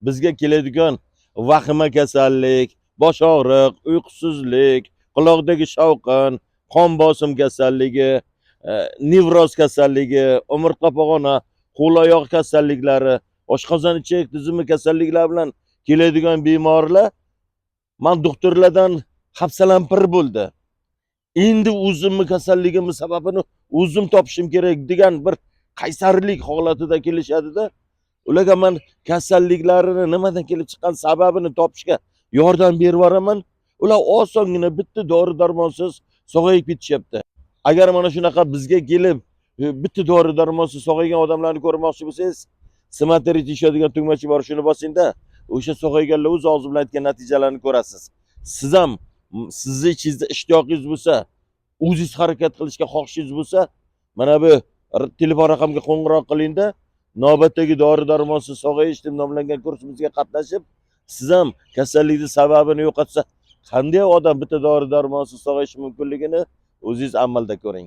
bizga keladigan vahima kasallik, bosh og'riq, uyqusizlik, quloqdagi shovqin, qon bosim kasalligi, nevroz kasalligi, umurtqa pog'ona, qo'l oyoq kasalliklari, oshqozon ichak tizimi kasalliklari bilan keladigan bemorlar men doktorlardan hafsalampir bo'ldi. Endi o'zimni kasalligimni sababini o'zim topishim kerak degan bir qaysarlik holatida kelishadi-da. Ularga men kasalliklarini nimadan kelib chiqqan sababini topishga yordam berib boraman. Ular osongina bitta dori darmonsiz sog'ayib ketishyapti. Agar mana shunaqa bizga kelib bitta dori darmonsiz sog'aygan odamlarni ko'rmoqchi bo'lsangiz, smateri teshadigan tugmachi bor, shuni bosing-da. O'sha sog'ayganlar o'z og'zi bilan aytgan natijalarni ko'rasiz. Siz ham sizni ichingizda ishtiyoqingiz bo'lsa, o'zingiz harakat qilishga xohishingiz bo'lsa, mana bu telefon raqamga qo'ng'iroq qiling-da. Navbatdagi dori darmonsiz sog'ayish deb nomlangan kursimizga qatnashib, siz ham kasallikning sababini yo'qotsa, qanday odam bitta dori darmonsiz sog'ayishi mumkinligini o'zingiz amalda ko'ring.